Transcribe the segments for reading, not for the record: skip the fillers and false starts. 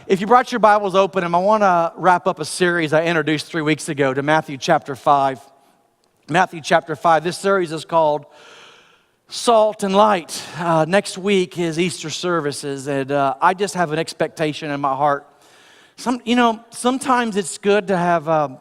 If you brought your Bibles open, I want to wrap up a series I introduced 3 weeks ago to Matthew chapter 5. Matthew chapter 5. This series is called Salt and Light. Next week is Easter services, and I just have an expectation in my heart. Sometimes it's good to have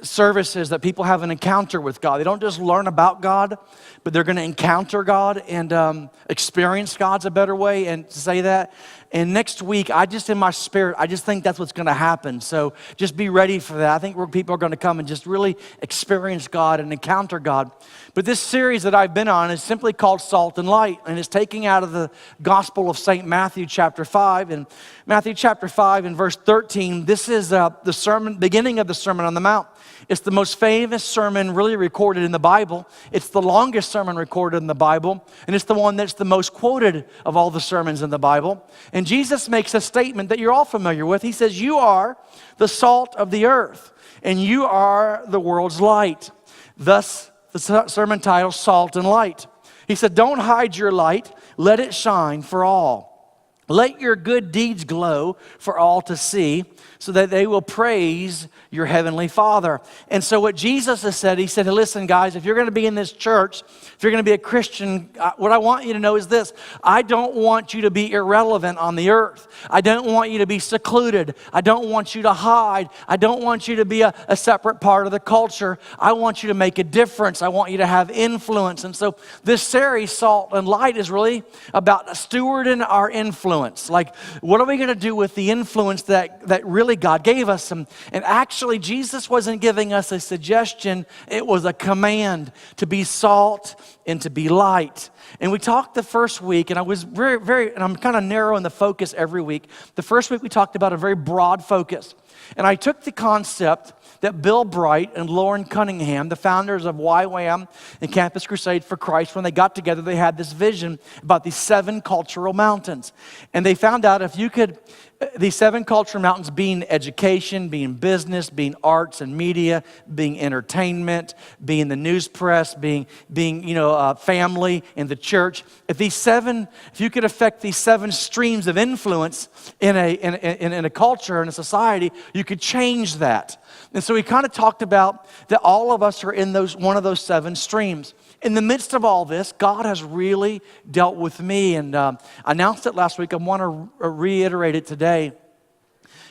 services that people have an encounter with God. They don't just learn about God, but they're going to encounter God and experience God's a better way and to say that. And next week, in my spirit, I just think that's what's going to happen. So just be ready for that. I think people are going to come and just really experience God and encounter God. But this series that I've been on is simply called Salt and Light, and it's taking out of the Gospel of St. Matthew chapter 5. And Matthew chapter 5 and verse 13, this is the sermon, beginning of the Sermon on the Mount. It's the most famous sermon really recorded in the Bible. It's the longest sermon recorded in the Bible, and it's the one that's the most quoted of all the sermons in the Bible. And Jesus makes a statement that you're all familiar with. He says, "You are the salt of the earth, and you are the world's light." Thus, the sermon title, Salt and Light. He said, "Don't hide your light, let it shine for all. Let your good deeds glow for all to see, so that they will praise your heavenly Father." And so what Jesus has said, he said, "Hey, listen, guys, if you're going to be in this church, if you're going to be a Christian, what I want you to know is this. I don't want you to be irrelevant on the earth. I don't want you to be secluded. I don't want you to hide. I don't want you to be a separate part of the culture. I want you to make a difference. I want you to have influence." And so this series, Salt and Light, is really about stewarding our influence. Like, what are we going to do with the influence that really God gave us? And actually, Jesus wasn't giving us a suggestion. It was a command to be salt and to be light. And we talked the first week, and I was and I'm kind of narrowing the focus every week. The first week we talked about a very broad focus. And I took the concept that Bill Bright and Lauren Cunningham, the founders of YWAM and Campus Crusade for Christ, when they got together, they had this vision about these 7 cultural mountains. And they found out if you could, these 7 cultural mountains being education, being business, being arts and media, being entertainment, being the news press, being family and the church. If you could affect these 7 streams of influence in a culture, in a society, you could change that. And so we kind of talked about that all of us are in one of those 7 streams. In the midst of all this, God has really dealt with me, and I announced it last week. I want to reiterate it today.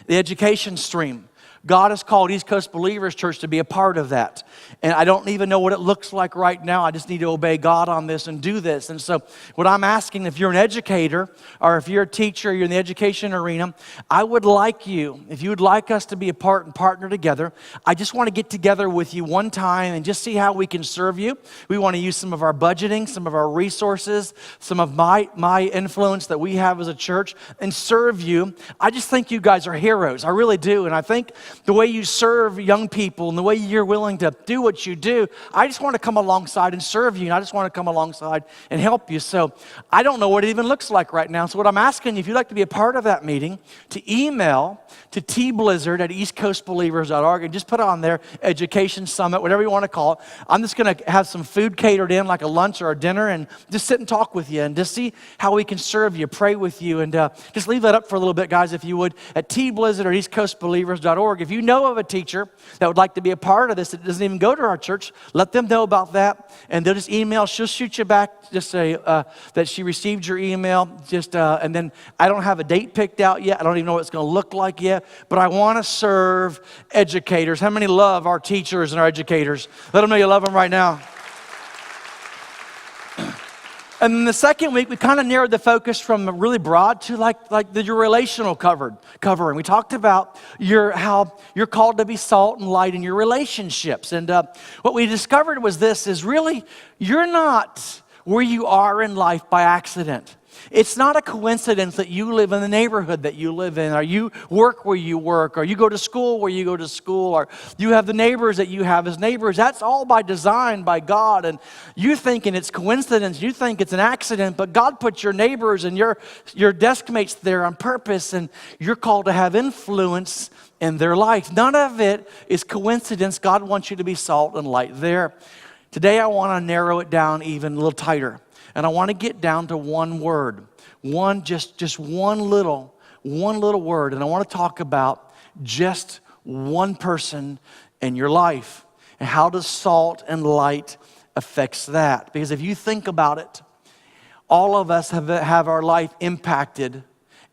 The education stream. God has called East Coast Believers Church to be a part of that. And I don't even know what it looks like right now. I just need to obey God on this and do this. And so what I'm asking, if you're an educator or if you're a teacher, you're in the education arena, I would like you, if you would like us to be a part and partner together, I just want to get together with you one time and just see how we can serve you. We want to use some of our budgeting, some of our resources, some of my influence that we have as a church and serve you. I just think you guys are heroes. I really do. And I think the way you serve young people and the way you're willing to do what you do, I just want to come alongside and serve you, and I just want to come alongside and help you. So I don't know what it even looks like right now. So what I'm asking you, if you'd like to be a part of that meeting, to email to tblizzard@eastcoastbelievers.org and just put on there Education Summit, whatever you want to call it. I'm just going to have some food catered in, like a lunch or a dinner, and just sit and talk with you and just see how we can serve you, pray with you, and just leave that up for a little bit, guys, if you would, at tblizzard@eastcoastbelievers.org. If you know of a teacher that would like to be a part of this that doesn't even go to our church, let them know about that, and they'll just email. She'll shoot you back, just say that she received your email, and then I don't have a date picked out yet. I don't even know what it's going to look like yet, but I want to serve educators. How many love our teachers and our educators? Let them know you love them right now. And then the second week, we kind of narrowed the focus from really broad to like your relational covering. We talked about how you're called to be salt and light in your relationships. And what we discovered was this, is really, you're not where you are in life by accident. It's not a coincidence that you live in the neighborhood that you live in, or you work where you work, or you go to school where you go to school, or you have the neighbors that you have as neighbors. That's all by design, by God. And you thinking it's coincidence, you think it's an accident, but God put your neighbors and your desk mates there on purpose, and you're called to have influence in their life. None of it is coincidence. God wants you to be salt and light there. Today I want to narrow it down even a little tighter. And I want to get down to one word, just one little one little word, and I want to talk about just one person in your life and how does salt and light affects that. Because if you think about it, all of us have our life impacted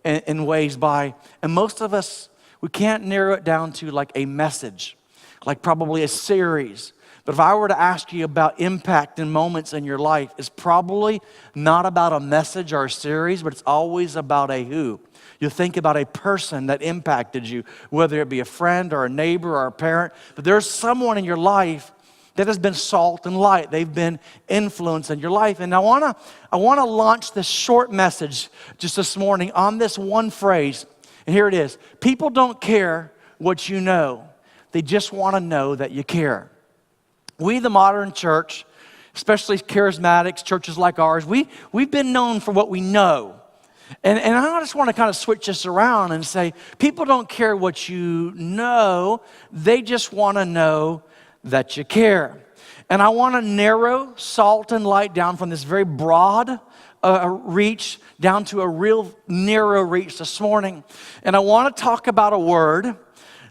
in ways by, and most of us, we can't narrow it down to like a message, like probably a series. But if I were to ask you about impact and moments in your life, it's probably not about a message or a series, but it's always about a who. You think about a person that impacted you, whether it be a friend or a neighbor or a parent, but there's someone in your life that has been salt and light. They've been influence in your life. And I want to launch this short message just this morning on this one phrase. And here it is. People don't care what you know. They just want to know that you care. We, the modern church, especially charismatics, churches like ours, we've been known for what we know. And I just want to kind of switch this around and say, people don't care what you know. They just want to know that you care. And I want to narrow salt and light down from this very broad reach down to a real narrow reach this morning. And I want to talk about a word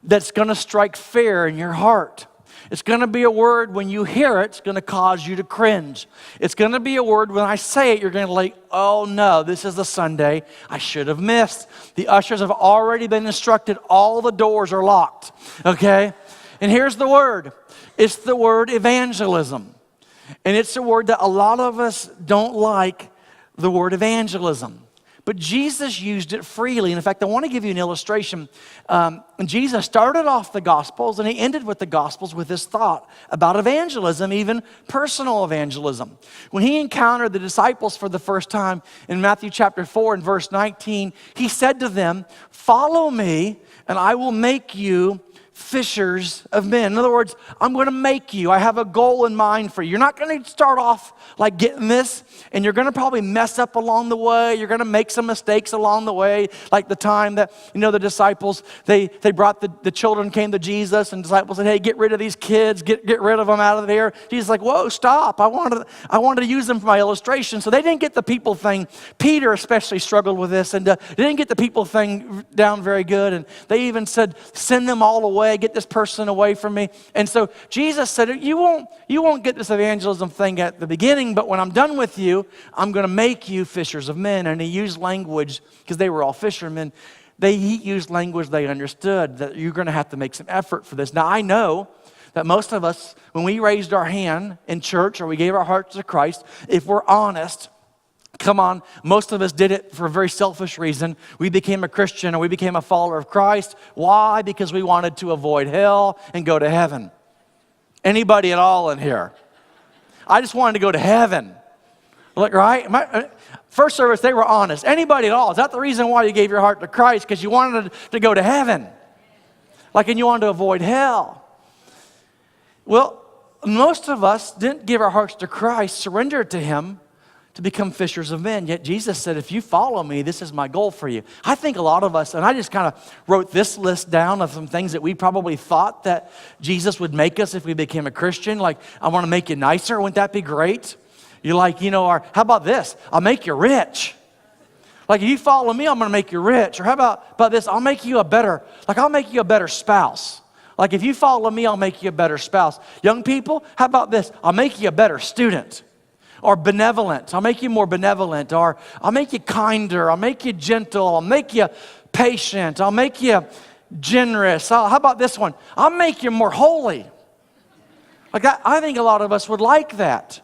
that's going to strike fear in your heart. It's going to be a word when you hear it, it's going to cause you to cringe. It's going to be a word when I say it, you're going to like, oh no, this is the Sunday I should have missed. The ushers have already been instructed, all the doors are locked, okay? And here's the word. It's the word evangelism. And it's a word that a lot of us don't like, the word evangelism. But Jesus used it freely. And in fact, I want to give you an illustration. Jesus started off the Gospels and he ended with the Gospels with this thought about evangelism, even personal evangelism. When he encountered the disciples for the first time in Matthew chapter 4 and verse 19, he said to them, "Follow me and I will make you fishers of men." In other words, I'm going to make you. I have a goal in mind for you. You're not going to start off like getting this, and you're going to probably mess up along the way. You're going to make some mistakes along the way, like the time that, the disciples, they brought the children came to Jesus, and disciples said, "Hey, get rid of these kids, get rid of them out of there." Jesus is like, "Whoa, stop. I wanted to use them for my illustration." So they didn't get the people thing. Peter especially struggled with this, and they didn't get the people thing down very good, and they even said, "Send them all away. Get this person away from me." And so Jesus said, you won't get this evangelism thing at the beginning, but when I'm done with you, I'm going to make you fishers of men. And he used language, because they were all fishermen, he used language they understood, that you're going to have to make some effort for this. Now, I know that most of us, when we raised our hand in church or we gave our hearts to Christ, if we're honest, come on, most of us did it for a very selfish reason. We became a Christian or we became a follower of Christ. Why? Because we wanted to avoid hell and go to heaven. Anybody at all in here? I just wanted to go to heaven. Look, right? First service, they were honest. Anybody at all? Is that the reason why you gave your heart to Christ? Because you wanted to go to heaven. And you wanted to avoid hell. Well, most of us didn't give our hearts to Christ, surrender to him, to become fishers of men. Yet Jesus said, if you follow me, this is my goal for you. I think a lot of us, and I just kind of wrote this list down of some things that we probably thought that Jesus would make us if we became a Christian. Like, I want to make you nicer. Wouldn't that be great? You're like, or how about this? I'll make you rich. Like, if you follow me, I'm going to make you rich. Or how about this? I'll make you a better spouse. Like, if you follow me, I'll make you a better spouse. Young people, how about this? I'll make you a better student. Or benevolent. I'll make you more benevolent. Or I'll make you kinder. I'll make you gentle. I'll make you patient. I'll make you generous. How about this one? I'll make you more holy. Like that, I think a lot of us would like that.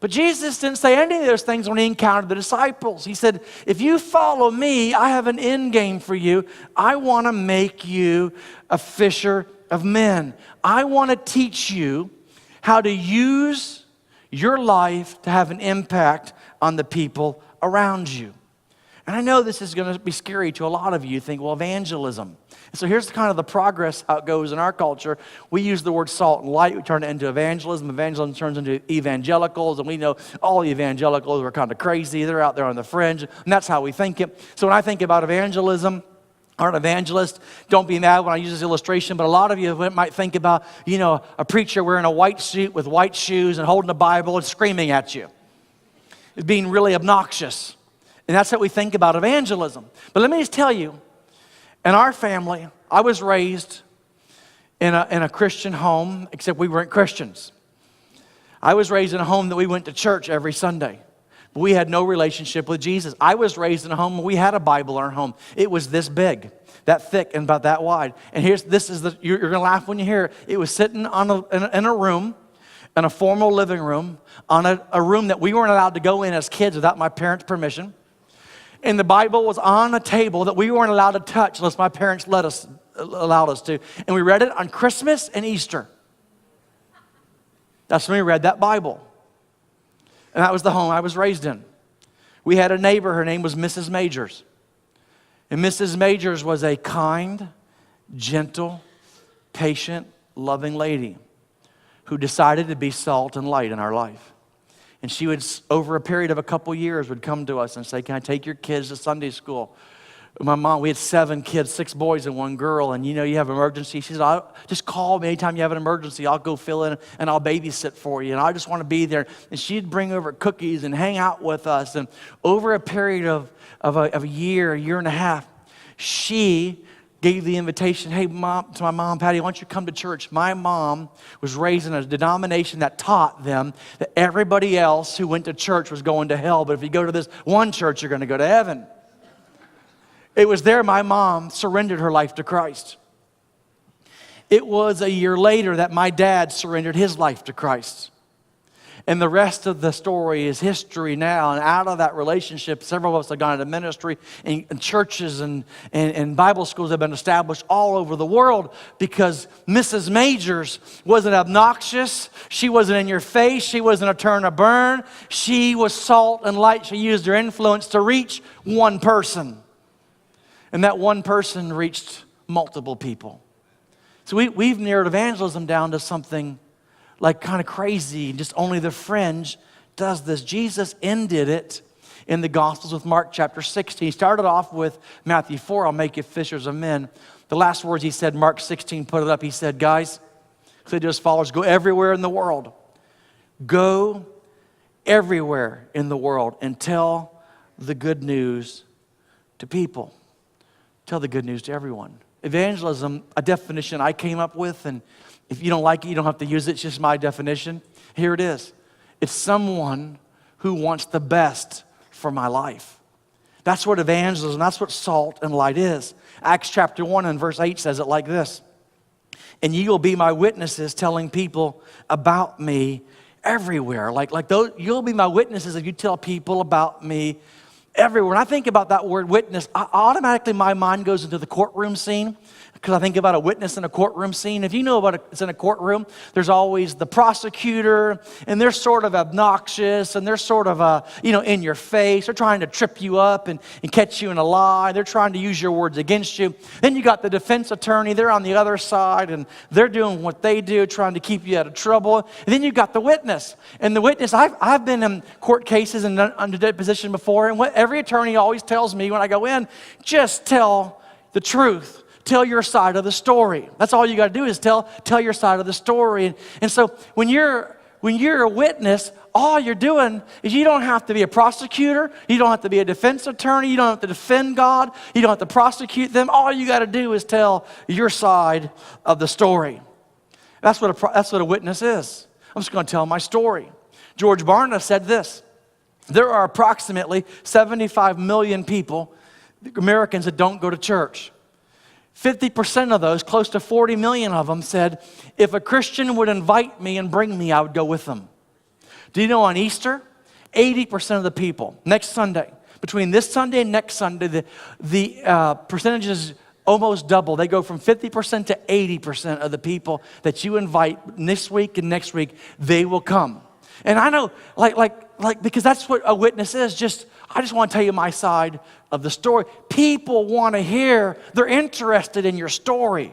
But Jesus didn't say any of those things when he encountered the disciples. He said, if you follow me, I have an end game for you. I want to make you a fisher of men. I want to teach you how to use your life to have an impact on the people around you. And I know this is going to be scary to a lot of you. You think, well, evangelism. And so here's kind of the progress, how it goes in our culture. We use the word salt and light. We turn it into evangelism. Evangelism turns into evangelicals. And we know all the evangelicals are kind of crazy. They're out there on the fringe. And that's how we think it. So when I think about evangelism, or an evangelist, don't be mad when I use this illustration, but a lot of you might think about, a preacher wearing a white suit with white shoes and holding a Bible and screaming at you. It's being really obnoxious. And that's how we think about evangelism. But let me just tell you, In our family, I was raised in a Christian home, except we weren't Christians. I was raised in a home that we went to church every Sunday. But we had no relationship with Jesus. I was raised in a home where we had a Bible in our home. It was this big, that thick, and about that wide. And you're going to laugh when you hear it. It was sitting in a room, in a formal living room, on a room that we weren't allowed to go in as kids without my parents' permission. And the Bible was on a table that we weren't allowed to touch unless my parents allowed us to. And we read it on Christmas and Easter. That's when we read that Bible. And that was the home I was raised in. We had a neighbor, her name was Mrs. Majors. And Mrs. Majors was a kind, gentle, patient, loving lady who decided to be salt and light in our life. And she would, over a period of a couple years, would come to us and say, "Can I take your kids to Sunday school?" My mom, we had 7 kids, 6 boys and 1 girl, and you have an emergency. She said, "Just call me anytime you have an emergency. I'll go fill in and I'll babysit for you, and I just want to be there." And she'd bring over cookies and hang out with us. And over a period of a year and a half, she gave the invitation, "Hey, Mom," to my mom, "Patty, why don't you come to church?" My mom was raised in a denomination that taught them that everybody else who went to church was going to hell, but if you go to this one church, you're going to go to heaven. It was there my mom surrendered her life to Christ. It was a year later that my dad surrendered his life to Christ. And the rest of the story is history now. And out of that relationship, several of us have gone into ministry, and churches and Bible schools have been established all over the world because Mrs. Majors wasn't obnoxious. She wasn't in your face. She wasn't a turn or burn. She was salt and light. She used her influence to reach one person. And that one person reached multiple people. So we've narrowed evangelism down to something like kind of crazy. Just only the fringe does this. Jesus ended it in the Gospels with Mark chapter 16. He started off with Matthew 4, "I'll make you fishers of men." The last words he said, Mark 16, put it up. He said, "Guys," he said to his followers, "go everywhere in the world. Go everywhere in the world and tell the good news to people." Tell the good news to everyone. Evangelism, a definition I came up with, and if you don't like it, you don't have to use it. It's just my definition. Here it is. It's someone who wants the best for my life. That's what evangelism, that's what salt and light is. Acts chapter 1 and verse 8 says it like this. "And ye will be my witnesses, telling people about me everywhere." Like those, you'll be my witnesses if you tell people about me everywhere. When I think about that word witness, automatically my mind goes into the courtroom scene, because I think about a witness in a courtroom scene. If you know about it's in a courtroom, there's always the prosecutor, and they're sort of obnoxious, and they're sort of in your face. They're trying to trip you up and catch you in a lie. They're trying to use your words against you. Then you got the defense attorney. They're on the other side, and they're doing what they do, trying to keep you out of trouble. And then you got the witness. And the witness, I've been in court cases and under deposition before, and what every attorney always tells me when I go in, just tell the truth. Tell your side of the story. That's all you got to do is tell your side of the story. And so when you're a witness, all you're doing is you don't have to be a prosecutor. You don't have to be a defense attorney. You don't have to defend God. You don't have to prosecute them. All you got to do is tell your side of the story. That's what a witness is. I'm just going to tell my story. George Barna said this. There are approximately 75 million people, Americans, that don't go to church. 50% of those, close to 40 million of them, said, if a Christian would invite me and bring me, I would go with them. Do you know on Easter, 80% of the people, next Sunday, between this Sunday and next Sunday, the percentages almost double. They go from 50% to 80% of the people that you invite this week and next week, they will come. And I know, because that's what a witness is, I just want to tell you my side of the story. People want to hear, they're interested in your story.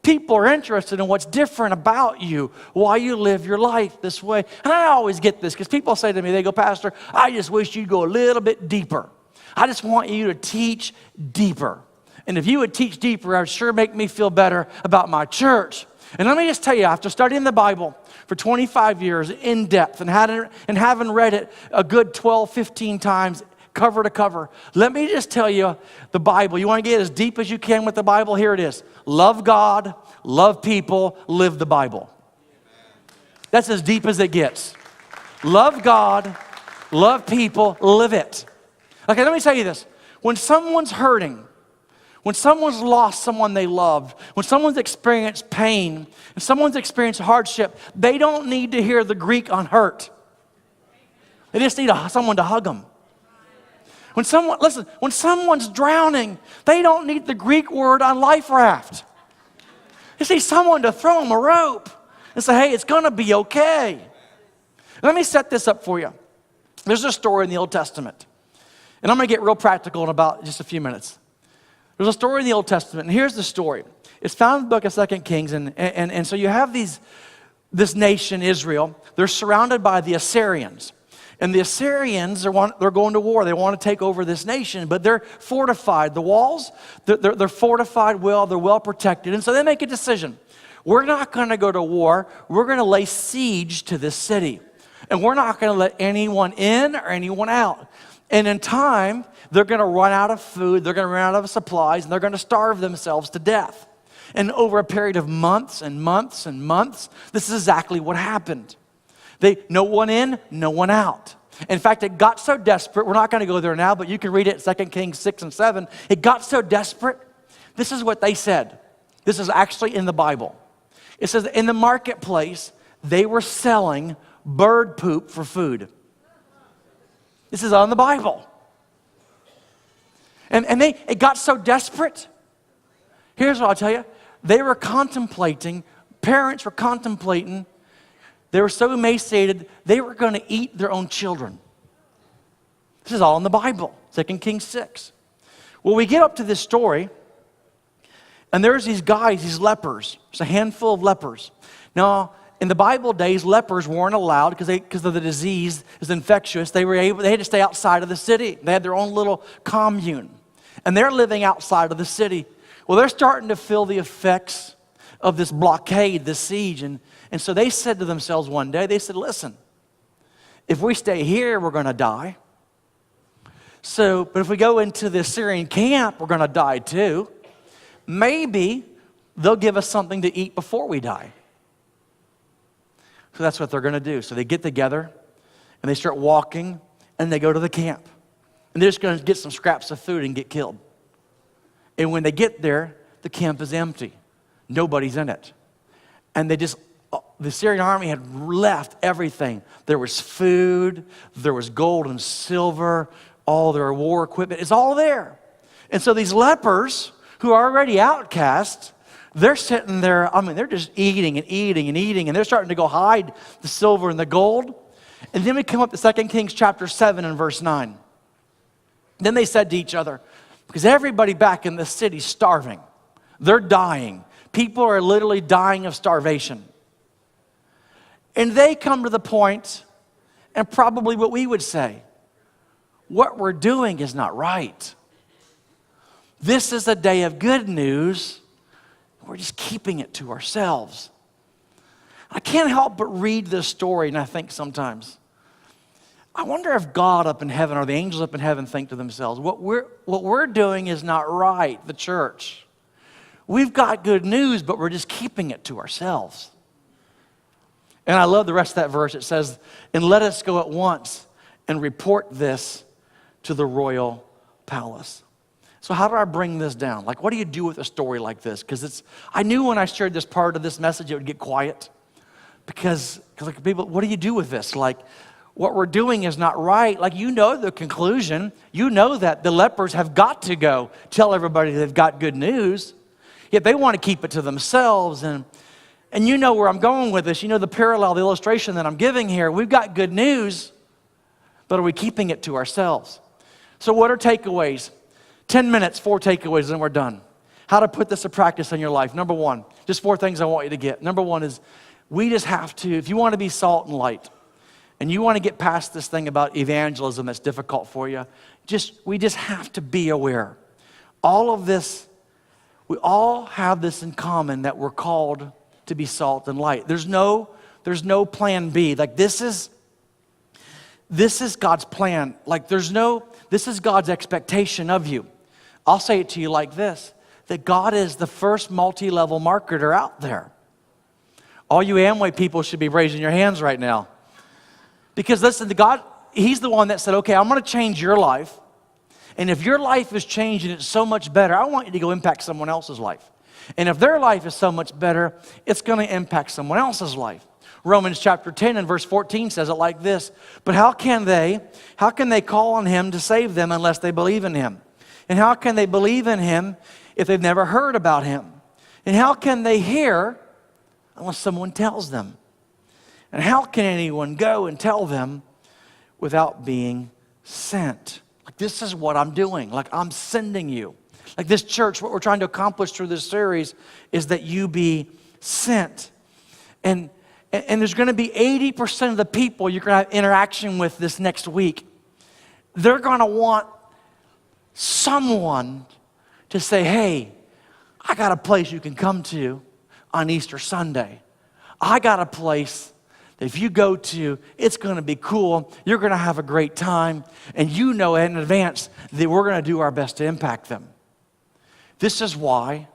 People are interested in what's different about you, why you live your life this way. And I always get this, because people say to me, they go, "Pastor, I just wish you'd go a little bit deeper. I just want you to teach deeper. And if you would teach deeper, it would sure make me feel better about my church." And let me just tell you, after studying the Bible for 25 years in depth and having read it a good 12, 15 times cover to cover. Let me just tell you the Bible. You want to get as deep as you can with the Bible? Here it is. Love God, love people, live the Bible. That's as deep as it gets. Love God, love people, live it. Okay, let me tell you this. When someone's hurting, when someone's lost someone they loved, when someone's experienced pain, when someone's experienced hardship, they don't need to hear the Greek on hurt. They just need someone to hug them. When someone's drowning, they don't need the Greek word on life raft. They need someone to throw them a rope and say, hey, it's going to be okay. Let me set this up for you. There's a story in the Old Testament. And I'm going to get real practical in about just a few minutes. There's a story in the Old Testament, and here's the story. It's found in the book of 2 Kings, and so you have this nation, Israel. They're surrounded by the Assyrians. And the Assyrians, they're going to war. They want to take over this nation, but they're fortified. The walls, they're fortified well. They're well protected. And so they make a decision. We're not going to go to war. We're going to lay siege to this city. And we're not going to let anyone in or anyone out. And in time, they're going to run out of food, they're going to run out of supplies, and they're going to starve themselves to death. And over a period of months and months and months, this is exactly what happened. No one in, no one out. In fact, it got so desperate, we're not going to go there now, but you can read it in 2 Kings 6 and 7. It got so desperate, this is what they said. This is actually in the Bible. It says that in the marketplace, they were selling bird poop for food. This is on the Bible. And it got so desperate. Here's what I'll tell you. They were contemplating, parents were contemplating, they were so emaciated, they were going to eat their own children. This is all in the Bible, 2 Kings 6. Well, we get up to this story, and there's these guys, these lepers. It's a handful of lepers. Now, in the Bible days, lepers weren't allowed because of the disease is infectious. They had to stay outside of the city. They had their own little commune. And they're living outside of the city. Well, they're starting to feel the effects of this blockade, this siege. And so they said to themselves one day, they said, listen, if we stay here, we're going to die. But if we go into the Assyrian camp, we're going to die too. Maybe they'll give us something to eat before we die. So that's what they're going to do. So they get together, and they start walking, and they go to the camp. And they're just going to get some scraps of food and get killed. And when they get there, the camp is empty. Nobody's in it. And the Syrian army had left everything. There was food, there was gold and silver, all their war equipment. It's all there. And so these lepers, who are already outcast, they're sitting there, they're just eating and eating and eating, and they're starting to go hide the silver and the gold. And then we come up to 2 Kings chapter 7 and verse 9. Then they said to each other, because everybody back in the city's starving. They're dying. People are literally dying of starvation. And they come to the point, and probably what we would say, what we're doing is not right. This is a day of good news. We're just keeping it to ourselves. I can't help but read this story, and I think sometimes, I wonder if God up in heaven or the angels up in heaven think to themselves, what we're doing is not right, the church. We've got good news, but we're just keeping it to ourselves. And I love the rest of that verse. It says, and let us go at once and report this to the royal palace. So how do I bring this down? Like, what do you do with a story like this? Because I knew when I shared this part of this message, it would get quiet. Because like, people, what do you do with this? Like, what we're doing is not right. Like, you know the conclusion. You know that the lepers have got to go tell everybody they've got good news. Yet they want to keep it to themselves. And you know where I'm going with this. You know the parallel, the illustration that I'm giving here. We've got good news, but are we keeping it to ourselves? So what are takeaways? 10 minutes, 4 takeaways, and we're done. How to put this to practice in your life. Number 1, just 4 things I want you to get. Number 1 is we just have to, if you want to be salt and light, and you want to get past this thing about evangelism that's difficult for you, we just have to be aware. All of this, we all have this in common, that we're called to be salt and light. There's no plan B. Like, this is God's plan. Like, there's no This is God's expectation of you. I'll say it to you like this, that God is the first multi-level marketer out there. All you Amway people should be raising your hands right now. Because listen, God, He's the one that said, okay, I'm going to change your life. And if your life is changing, it's so much better, I want you to go impact someone else's life. And if their life is so much better, it's going to impact someone else's life. Romans chapter 10 and verse 14 says it like this, but how can they call on Him to save them unless they believe in Him? And how can they believe in Him if they've never heard about Him? And how can they hear unless someone tells them? And how can anyone go and tell them without being sent? Like, this is what I'm doing. Like, I'm sending you. Like, this church, what we're trying to accomplish through this series is that you be sent. And there's going to be 80% of the people you're going to have interaction with this next week. They're going to want someone to say, hey, I got a place you can come to on Easter Sunday. I got a place that if you go to, it's going to be cool. You're going to have a great time. And you know in advance that we're going to do our best to impact them. This is why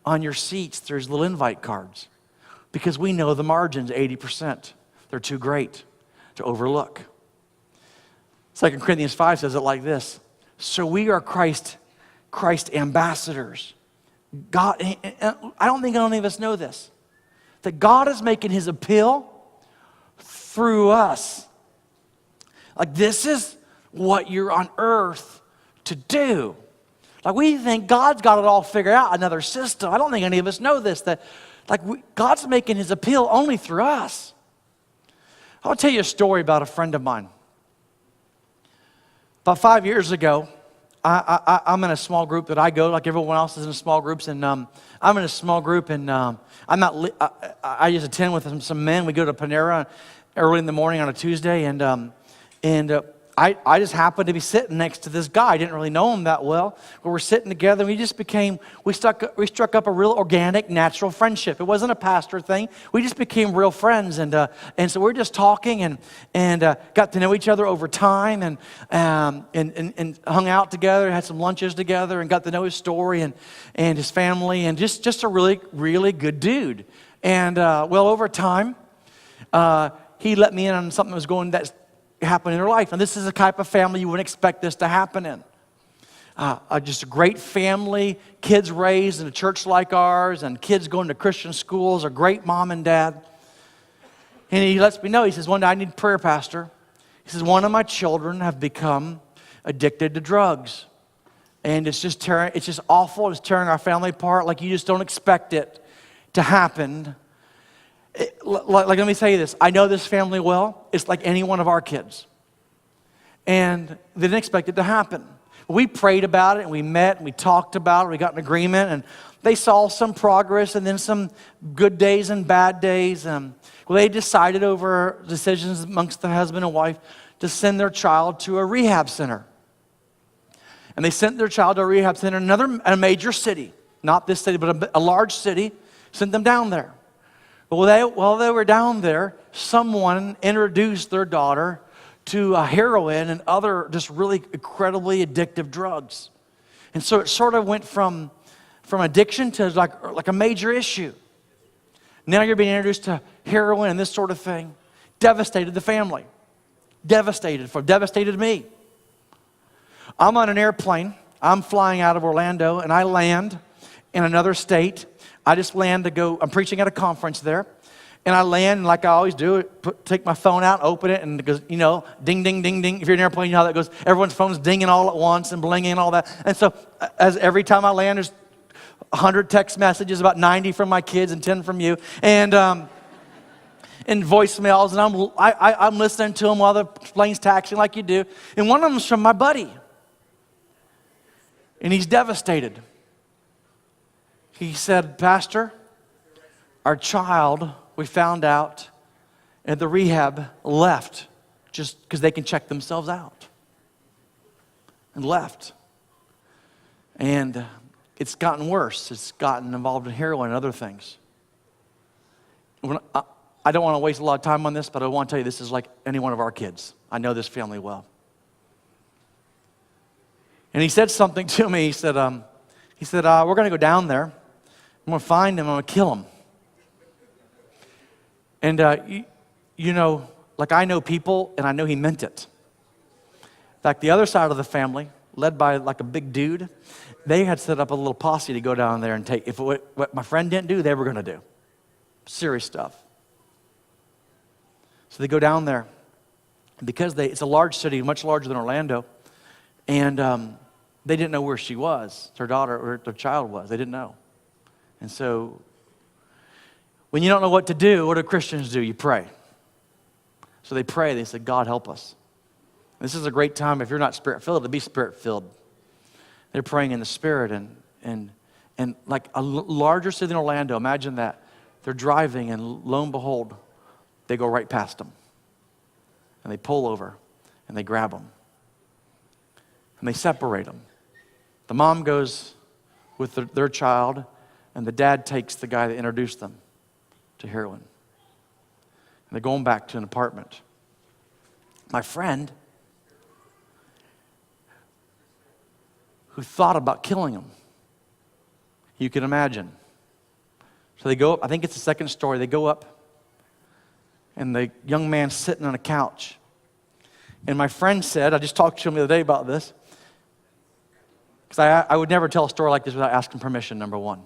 on your seats there's little invite cards. Because we know the margin's 80%. They're too great to overlook. 2 Corinthians 5 says it like this. So we are Christ ambassadors. God, I don't think any of us know this. That God is making His appeal through us. Like, this is what you're on earth to do. Like, we think God's got it all figured out, another system. I don't think any of us know this, that God's making His appeal only through us. I'll tell you a story about a friend of mine. About 5 years ago, I'm in a small group that I go, like everyone else is in small groups, and I'm in a small group, and I just attend with some men. We go to Panera early in the morning on a Tuesday, and I just happened to be sitting next to this guy. I didn't really know him that well, but we're sitting together, and we struck up a real organic, natural friendship. It wasn't a pastor thing. We just became real friends, and so we're just talking and got to know each other over time, and hung out together, had some lunches together, and got to know his story and his family, and just a really, really good dude. And over time, he let me in on something that was going that happened in their life. And this is the type of family you wouldn't expect this to happen in. Just a great family, kids raised in a church like ours, and kids going to Christian schools, a great mom and dad. And he lets me know, he says, one day I need prayer, Pastor. He says, one of my children have become addicted to drugs. And it's just awful. It's tearing our family apart. Like, you just don't expect it to happen. Let me tell you this. I know this family well. It's like any one of our kids. And they didn't expect it to happen. We prayed about it, and we met, and we talked about it. We got an agreement, and they saw some progress, and then some good days and bad days. They decided over decisions amongst the husband and wife to send their child to a rehab center. And they sent their child to a rehab center in a major city. Not this city, but a large city. Sent them down there. While they were down there, someone introduced their daughter to heroin and other just really incredibly addictive drugs. And so it sort of went from addiction to like a major issue. Now you're being introduced to heroin and this sort of thing. Devastated the family. Devastated me. I'm on an airplane. I'm flying out of Orlando, and I land in another state. I just land to go, I'm preaching at a conference there, and I land like I always do, take my phone out, open it, and it goes, ding, ding, ding, ding. If you're in an airplane, you know how that goes. Everyone's phone's dinging all at once and blinging and all that. And so as every time I land, there's 100 text messages, about 90 from my kids and 10 from you, and voicemails, and I'm listening to them while the plane's taxiing like you do. And one of them's from my buddy, and he's devastated. He said, Pastor, our child, we found out at the rehab, left just because they can check themselves out. And left. And it's gotten worse. It's gotten involved in heroin and other things. I don't want to waste a lot of time on this, but I want to tell you this is like any one of our kids. I know this family well. And he said something to me. He said, we're going to go down there. I'm going to find him. I'm going to kill him. And, you know, like I know people, and I know he meant it. In fact, the other side of the family, led by like a big dude, they had set up a little posse to go down there and take, if what my friend didn't do, they were going to do. Serious stuff. So they go down there. Because it's a large city, much larger than Orlando, and they didn't know where she was, their daughter or their child was. They didn't know. And so when you don't know what to do, what do Christians do? You pray. So they pray. They said, God, help us. This is a great time, if you're not spirit-filled, to be spirit-filled. They're praying in the Spirit, and like a larger city than Orlando, imagine that. They're driving, and lo and behold, they go right past them. And they pull over, and they grab them. And they separate them. The mom goes with their child, and the dad takes the guy that introduced them to heroin. And they're going back to an apartment. My friend, who thought about killing him, you can imagine. So they go up, I think it's the second story, they go up, and the young man's sitting on a couch. And my friend said, I just talked to him the other day about this, because I would never tell a story like this without asking permission, number one,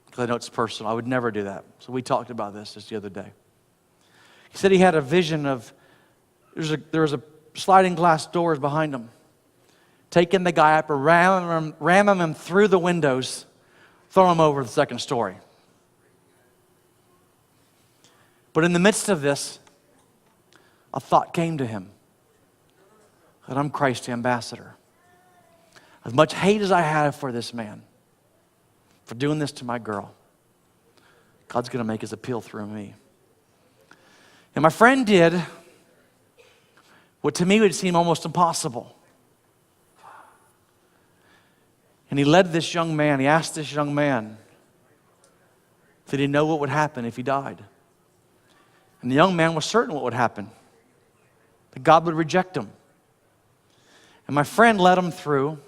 because I know it's personal. I would never do that. So we talked about this just the other day. He said he had a vision of, there was a sliding glass doors behind him, taking the guy up and ramming him through the windows, throwing him over the second story. But in the midst of this, a thought came to him that I'm Christ's ambassador. As much hate as I have for this man, for doing this to my girl, God's going to make his appeal through me. And my friend did what to me would seem almost impossible. And he led this young man, he asked this young man, did he know what would happen if he died? And the young man was certain what would happen, that God would reject him. And my friend led him through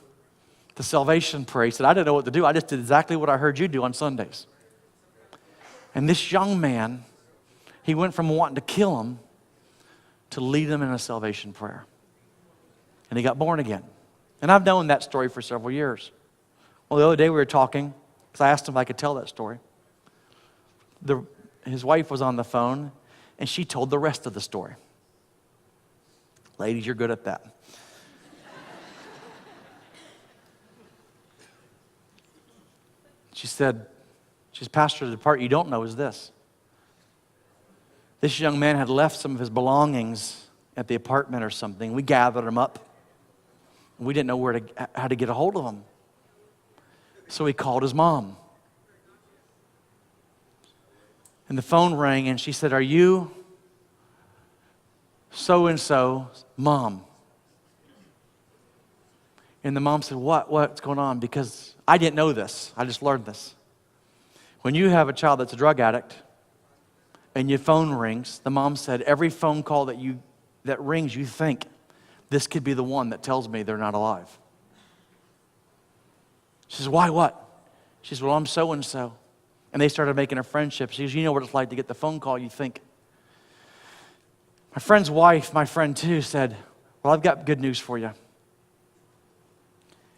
the salvation prayer. He said, I didn't know what to do. I just did exactly what I heard you do on Sundays. And this young man, he went from wanting to kill him to lead him in a salvation prayer. And he got born again. And I've known that story for several years. Well, the other day we were talking, because I asked him if I could tell that story. His wife was on the phone, and she told the rest of the story. Ladies, you're good at that. She said, Pastor, the part you don't know is this. This young man had left some of his belongings at the apartment or something. We gathered them up. We didn't know how to get a hold of them. So he called his mom. And the phone rang, and she said, are you so-and-so's mom? And the mom said, what's going on? Because I didn't know this. I just learned this. When you have a child that's a drug addict and your phone rings, the mom said, every phone call that rings, you think, this could be the one that tells me they're not alive. She says, why what? She says, well, I'm so-and-so. And they started making a friendship. She says, you know what it's like to get the phone call, you think. My friend's wife, my friend too, said, well, I've got good news for you.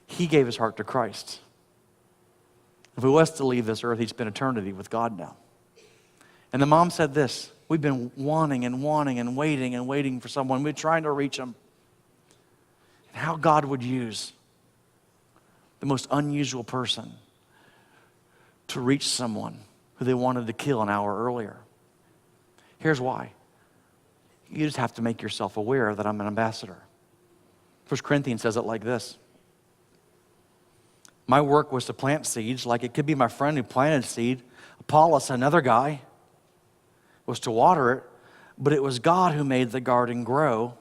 He gave his heart to Christ. If he was to leave this earth, he'd spend eternity with God now. And the mom said this, we've been wanting and waiting for someone. We're trying to reach him. And how God would use the most unusual person to reach someone who they wanted to kill an hour earlier. Here's why. You just have to make yourself aware that I'm an ambassador. 1 Corinthians says it like this. My work was to plant seeds, like it could be my friend who planted seed. Apollos, another guy, was to water it, but it was God who made the garden grow.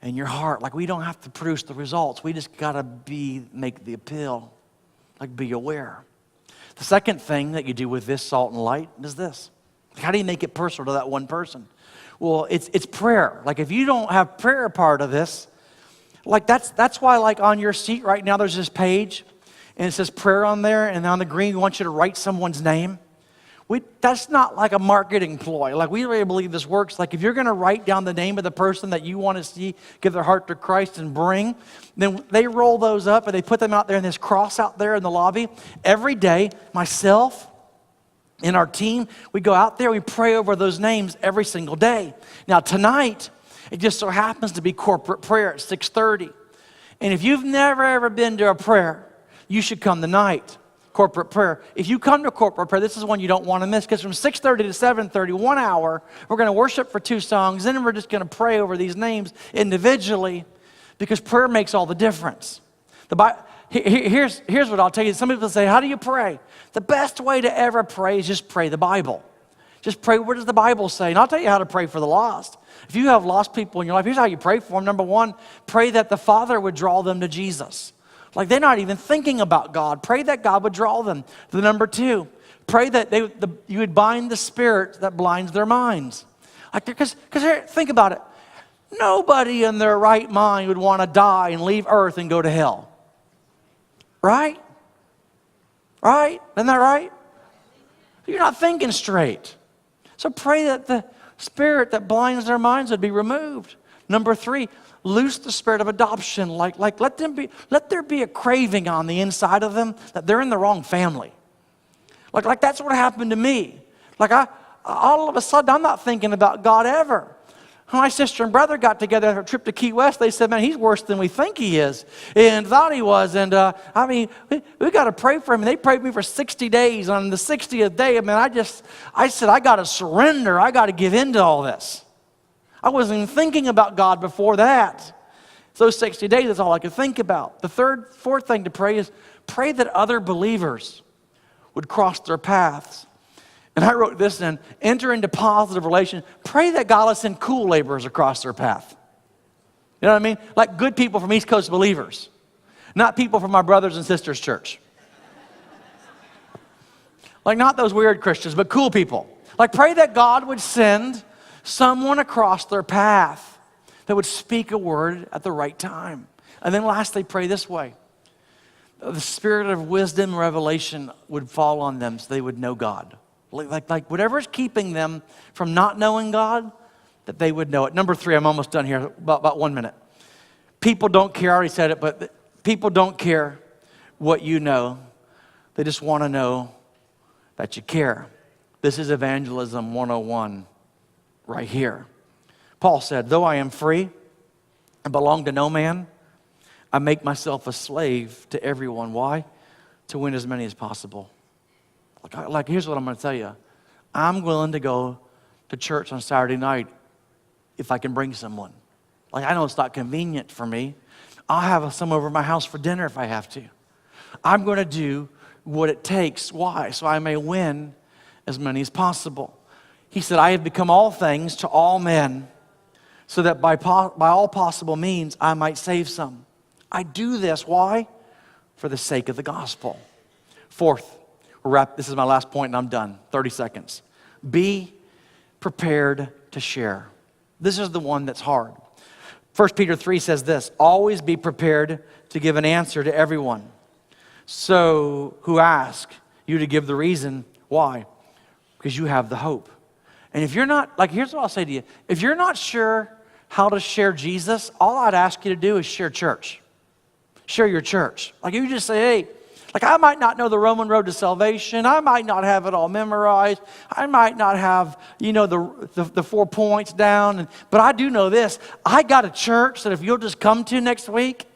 And your heart, like we don't have to produce the results. We just got to make the appeal, like be aware. The second thing that you do with this salt and light is this. How do you make it personal to that one person? Well, it's prayer. Like if you don't have prayer part of this, Like that's why like on your seat right now there's this page and it says prayer on there, and on the green we want you to write someone's name. That's not like a marketing ploy. Like we really believe this works. Like if you're going to write down the name of the person that you want to see give their heart to Christ and bring, then they roll those up and they put them out there in this cross out there in the lobby. Every day, myself and our team, we go out there, we pray over those names every single day. Now tonight, it just so happens to be corporate prayer at 6:30. And if you've never ever been to a prayer, you should come tonight. Corporate prayer. If you come to corporate prayer, this is one you don't want to miss, because from 6:30 to 7:30, 1 hour, we're going to worship for 2 songs, then we're just going to pray over these names individually, because prayer makes all the difference. Here's what I'll tell you. Some people say, how do you pray? The best way to ever pray is just pray the Bible. Just pray, what does the Bible say? And I'll tell you how to pray for the lost. If you have lost people in your life, here's how you pray for them. Number 1, pray that the Father would draw them to Jesus. Like they're not even thinking about God. Pray that God would draw them. The number 2, pray that you would bind the spirit that blinds their minds. Like because think about it. Nobody in their right mind would want to die and leave earth and go to hell. Right? Right? Isn't that right? You're not thinking straight. So pray that the spirit that blinds their minds would be removed. Number 3, loose the spirit of adoption. Like let there be a craving on the inside of them that they're in the wrong family. Like that's what happened to me. Like all of a sudden, I'm not thinking about God ever. When my sister and brother got together for a trip to Key West, they said, man, he's worse than we think he is, and thought he was. And we got to pray for him. And they prayed for me for 60 days. On the 60th day, I said, I got to surrender. I got to give in to all this. I wasn't even thinking about God before that. Those 60 days, that's all I could think about. The fourth thing to pray is pray that other believers would cross their paths. And I wrote this in, enter into positive relations. Pray that God will send cool laborers across their path. You know what I mean? Like good people from East Coast believers. Not people from our brothers and sisters church. Like not those weird Christians, but cool people. Like pray that God would send someone across their path that would speak a word at the right time. And then lastly, pray this way. The spirit of wisdom and revelation would fall on them so they would know God. Like whatever's keeping them from not knowing God, that they would know it. Number 3, I'm almost done here, about 1 minute. People don't care, I already said it, but people don't care what you know. They just want to know that you care. This is evangelism 101 right here. Paul said, though I am free and belong to no man, I make myself a slave to everyone. Why? To win as many as possible. Like here's what I'm going to tell you. I'm willing to go to church on Saturday night if I can bring someone. Like I know it's not convenient for me. I'll have some over at my house for dinner if I have to. I'm going to do what it takes. Why? So I may win as many as possible. He said, I have become all things to all men so that by all possible means I might save some. I do this. Why? For the sake of the gospel. Fourth, this is my last point and I'm done. 30 seconds. Be prepared to share. This is the one that's hard. 1 Peter 3 says this, always be prepared to give an answer to everyone. So who ask you to give the reason why? Because you have the hope. And if you're not, like here's what I'll say to you. If you're not sure how to share Jesus, all I'd ask you to do is share church. Share your church. Like you just say, hey, like I might not know the Roman road to salvation. I might not have it all memorized. I might not have, the 4 points down. But I do know this. I got a church that if you'll just come to next week,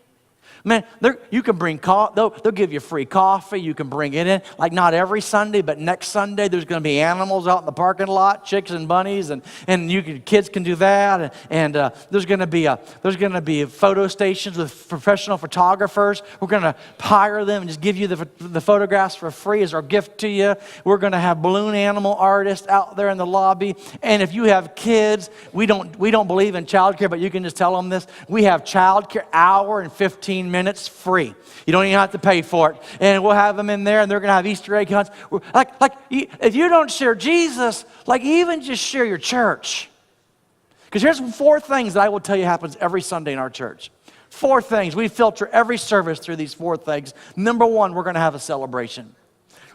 man, you can bring they'll give you free coffee. You can bring it in. Like not every Sunday, but next Sunday there's going to be animals out in the parking lot, chicks and bunnies, and kids can do that. And there's going to be photo stations with professional photographers. We're going to hire them and just give you the photographs for free as our gift to you. We're going to have balloon animal artists out there in the lobby. And if you have kids, we don't believe in childcare, but you can just tell them this. We have childcare hour and 15 minutes free. You don't even have to pay for it. And we'll have them in there, and they're going to have Easter egg hunts. Like if you don't share Jesus, like even just share your church. Because here's 4 things that I will tell you happens every Sunday in our church. 4 things. We filter every service through these 4 things. Number 1, we're going to have a celebration.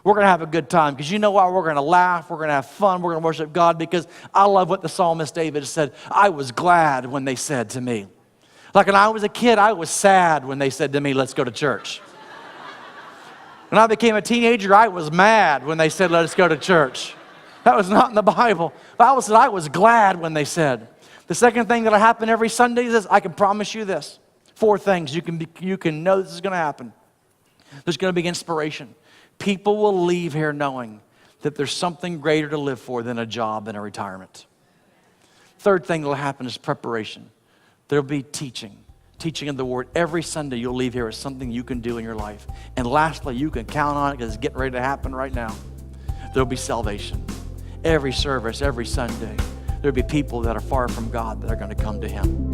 We're going to have a good time because you know what? We're going to laugh. We're going to have fun. We're going to worship God because I love what the psalmist David said. I was glad when they said to me. Like when I was a kid, I was sad when they said to me, let's go to church. When I became a teenager, I was mad when they said, let us go to church. That was not in the Bible. The Bible said I was glad when they said. The second thing that'll happen every Sunday is this. I can promise you this. 4 things you can know this is going to happen. There's going to be inspiration. People will leave here knowing that there's something greater to live for than a job and a retirement. Third thing that will happen is preparation. There'll be teaching of the Word. Every Sunday you'll leave here with something you can do in your life. And lastly, you can count on it because it's getting ready to happen right now. There'll be salvation. Every service, every Sunday, there'll be people that are far from God that are going to come to Him.